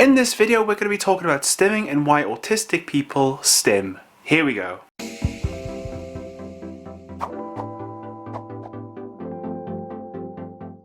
In this video we're going to be talking about stimming and why autistic people stim. Here we go.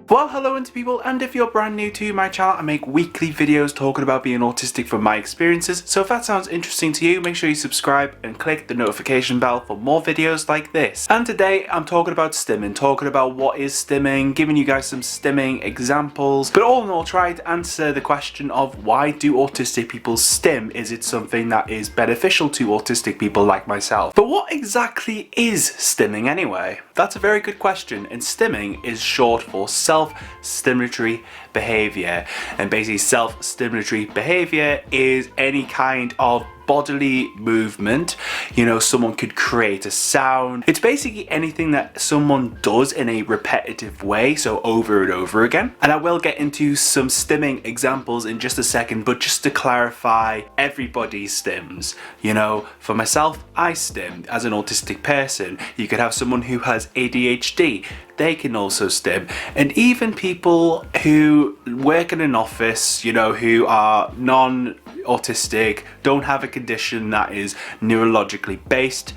Well, hello into people, and if you're brand new to my channel, I make weekly videos talking about being autistic from my experiences, so if that sounds interesting to you, make sure you subscribe and click the notification bell for more videos like this. And today I'm talking about stimming, talking about what is stimming, giving you guys some stimming examples, but all in all try to answer the question of why do autistic people stim? Is it something that is beneficial to autistic people like myself? But what exactly is stimming anyway? That's a very good question, and stimming is short for self-stimulatory behaviour, and basically self-stimulatory behaviour is any kind of bodily movement. You know, someone could create a sound. It's basically anything that someone does in a repetitive way, so over and over again. And I will get into some stimming examples in just a second, but just to clarify, everybody stims. You know, for myself, I stim. As an autistic person, you could have someone who has ADHD, they can also stim. And even people who work in an office, you know, who are non-autistic, don't have a condition that is neurologically based,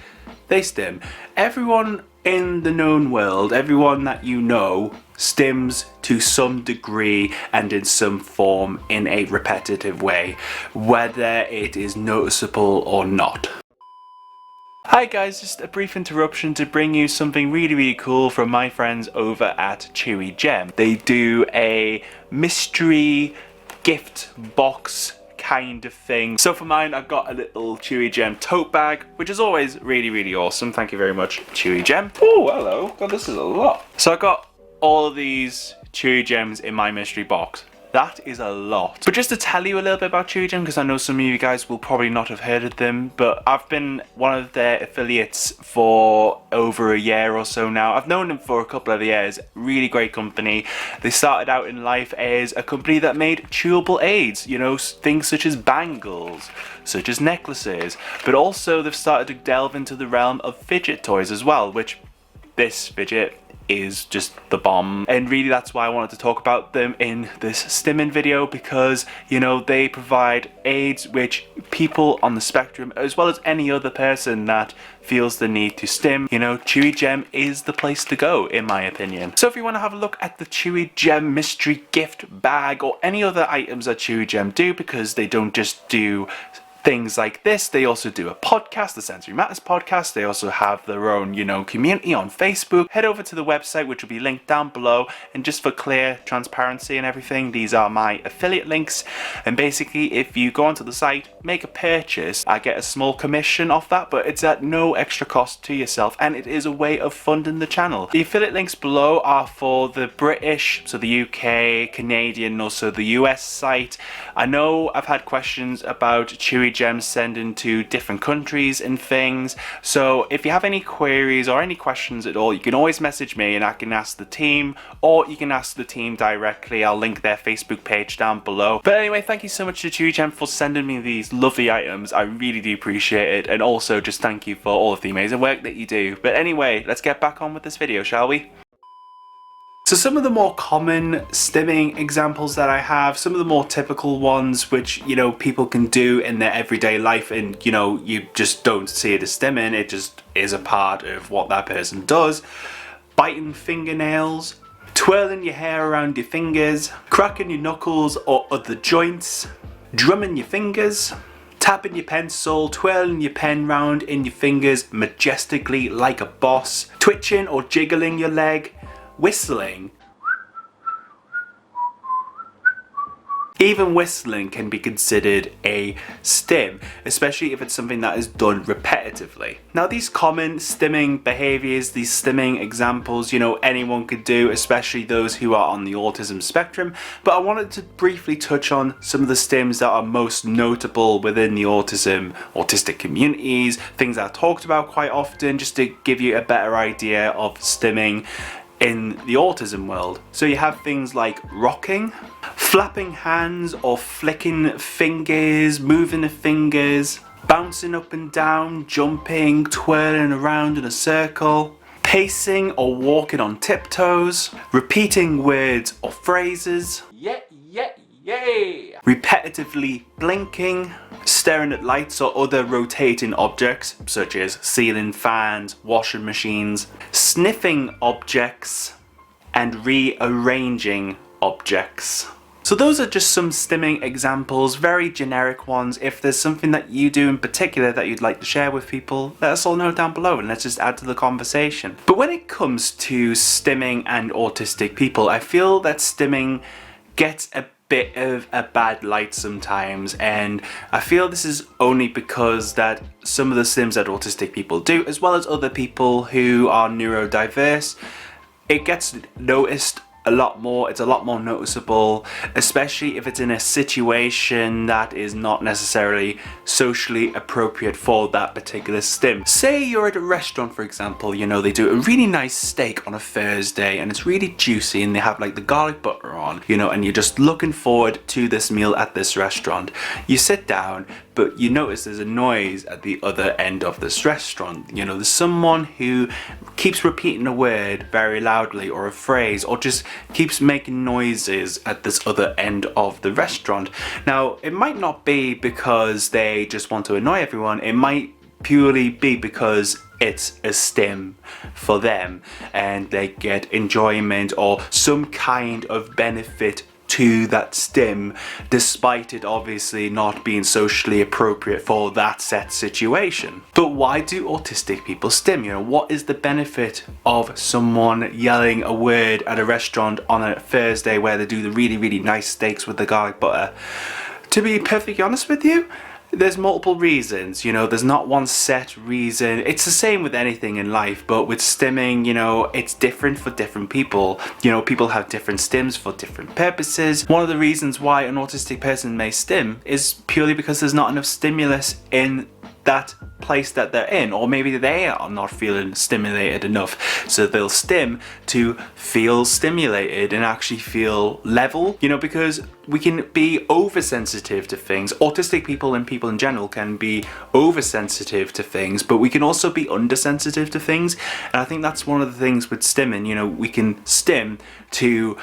they stim. Everyone in the known world, everyone that you know, stims to some degree and in some form in a repetitive way, whether it is noticeable or not. Hi guys, just a brief interruption to bring you something really cool from my friends over at Chewigem. They do a mystery gift box kind of thing. So for mine, I've got a little Chewigem tote bag, which is always really awesome. Thank you very much, Chewigem. Oh, hello. God, this is a lot. So I got all of these Chewigems in my mystery box. That is a lot. But just to tell you a little bit about Chewigem, because I know some of you guys will probably not have heard of them, but I've been one of their affiliates for over a year or so now. I've known them for a couple of years. Really great company. They started out in life as a company that made chewable aids, you know, things such as bangles, such as necklaces, but also they've started to delve into the realm of fidget toys as well, which this fidget is just the bomb. And really that's why I wanted to talk about them in this stimming video, because you know they provide aids which people on the spectrum, as well as any other person that feels the need to stim, you know, Chewigem is the place to go in my opinion. So if you want to have a look at the Chewigem mystery gift bag or any other items that Chewigem do, because they don't just do things like this, they also do a podcast, the Sensory Matters podcast. They also have their own, you know, community on Facebook. Head over to the website, which will be linked down below, and just for clear transparency and everything, these are my affiliate links. And basically if you go onto the site, make a purchase, I get a small commission off that, but it's at no extra cost to yourself, and it is a way of funding the channel. The affiliate links below are for the British, so the UK, Canadian, also the US site. I know I've had questions about Chewigem sending to different countries and things, so if you have any queries or any questions at all, you can always message me and I can ask the team, or you can ask the team directly. I'll link their Facebook page down below. But anyway, thank you so much to Chewigem for sending me these lovely items. I really do appreciate it, and also just thank you for all of the amazing work that you do. But anyway, let's get back on with this video, shall we? So some of the more common stimming examples that I have, some of the more typical ones which, you know, people can do in their everyday life, and you know, you just don't see it as stimming, it just is a part of what that person does. Biting fingernails, twirling your hair around your fingers, cracking your knuckles or other joints, drumming your fingers, tapping your pencil, twirling your pen round in your fingers majestically like a boss, twitching or jiggling your leg, whistling. Even whistling can be considered a stim, especially if it's something that is done repetitively. Now these common stimming behaviours, these stimming examples, you know, anyone could do, especially those who are on the autism spectrum, but I wanted to briefly touch on some of the stims that are most notable within the autistic communities, things that are talked about quite often, just to give you a better idea of stimming in the autism world. So you have things like rocking, flapping hands or flicking fingers, moving the fingers, bouncing up and down, jumping, twirling around in a circle, pacing or walking on tiptoes, repeating words or phrases, yeah, repetitively blinking, staring at lights or other rotating objects such as ceiling fans, washing machines, sniffing objects, and rearranging objects. So those are just some stimming examples, very generic ones. If there's something that you do in particular that you'd like to share with people, let us all know down below and let's just add to the conversation. But when it comes to stimming and autistic people, I feel that stimming gets a bit of a bad light sometimes, and I feel this is only because that some of the stims that autistic people do, as well as other people who are neurodiverse, it gets noticed a lot more. It's a lot more noticeable, especially if it's in a situation that is not necessarily socially appropriate for that particular stim. Say you're at a restaurant, for example, you know, they do a really nice steak on a Thursday and it's really juicy and they have like the garlic butter on, you know, and you're just looking forward to this meal at this restaurant. You sit down, but you notice there's a noise at the other end of this restaurant. You know, there's someone who keeps repeating a word very loudly or a phrase, or just keeps making noises at this other end of the restaurant. Now, it might not be because they just want to annoy everyone. It might purely be because it's a stim for them and they get enjoyment or some kind of benefit to that stim, despite it obviously not being socially appropriate for that set situation. But why do autistic people stim? You know, what is the benefit of someone yelling a word at a restaurant on a Thursday where they do the really nice steaks with the garlic butter? To be perfectly honest with you, there's multiple reasons, you know, there's not one set reason. It's the same with anything in life, but with stimming, you know, it's different for different people. You know, people have different stims for different purposes. One of the reasons why an autistic person may stim is purely because there's not enough stimulus in that place that they're in, or maybe they are not feeling stimulated enough, so they'll stim to feel stimulated and actually feel level, you know, because we can be oversensitive to things. Autistic people and people in general can be oversensitive to things, but we can also be undersensitive to things, and I think that's one of the things with stimming. You know, we can stim to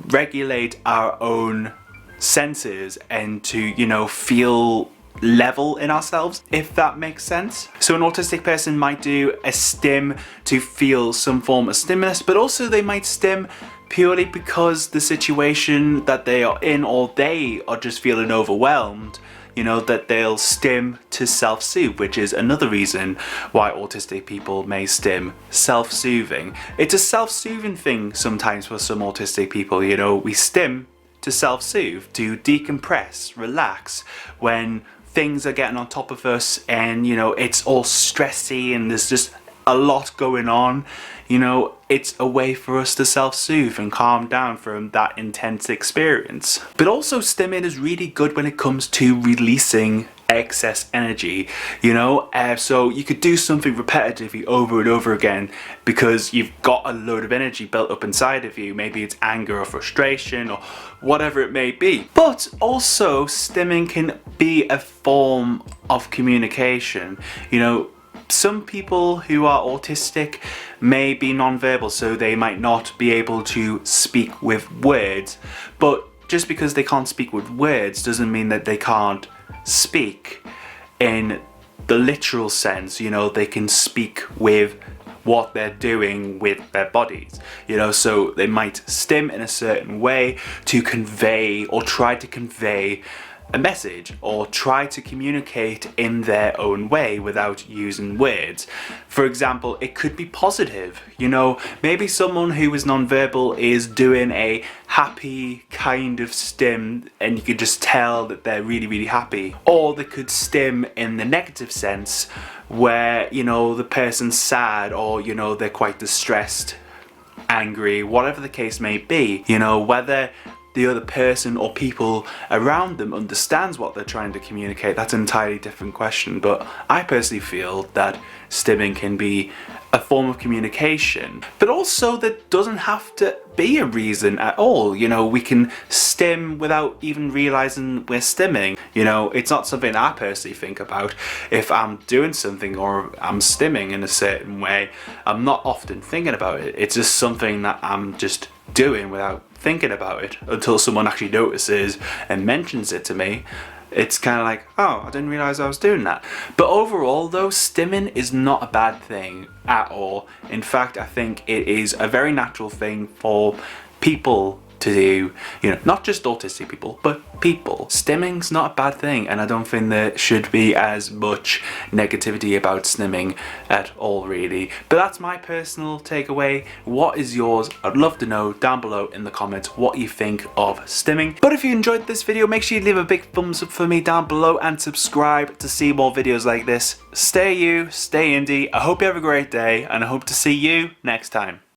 regulate our own senses and to, you know, feel level in ourselves, if that makes sense. So an autistic person might do a stim to feel some form of stimulus, but also they might stim purely because the situation that they are in, or they are just feeling overwhelmed, you know, that they'll stim to self-soothe, which is another reason why autistic people may stim. Self-soothing. It's a self-soothing thing sometimes for some autistic people, you know, we stim to self-soothe, to decompress, relax when things are getting on top of us and, you know, it's all stressy and there's just a lot going on. You know, it's a way for us to self-soothe and calm down from that intense experience. But also stimming is really good when it comes to releasing excess energy, you know, so you could do something repetitively over and over again because you've got a load of energy built up inside of you. Maybe it's anger or frustration or whatever it may be. But also stimming can be a form of communication. You know, some people who are autistic may be non-verbal, so they might not be able to speak with words, but just because they can't speak with words doesn't mean that they can't speak in the literal sense. You know, they can speak with what they're doing with their bodies, you know, so they might stim in a certain way to convey or try to convey a message or try to communicate in their own way without using words. For example, it could be positive, you know, maybe someone who is non-verbal is doing a happy kind of stim and you could just tell that they're really happy, or they could stim in the negative sense where, you know, the person's sad or, you know, they're quite distressed, angry, whatever the case may be. You know, whether the other person or people around them understands what they're trying to communicate, that's an entirely different question. But I personally feel that stimming can be a form of communication, but also there doesn't have to be a reason at all. You know, we can stim without even realizing we're stimming. You know, it's not something I personally think about. If I'm doing something or I'm stimming in a certain way, I'm not often thinking about it. It's just something that I'm just doing without thinking about it until someone actually notices and mentions it to me. It's kind of like, oh, I didn't realize I was doing that. But overall though, stimming is not a bad thing at all. In fact, I think it is a very natural thing for people to do, you know, not just autistic people, but people. Stimming's not a bad thing, and I don't think there should be as much negativity about stimming at all, really. But that's my personal takeaway. What is yours? I'd love to know down below in the comments what you think of stimming. But if you enjoyed this video, make sure you leave a big thumbs up for me down below and subscribe to see more videos like this. Stay you, stay indie. I hope you have a great day, and I hope to see you next time.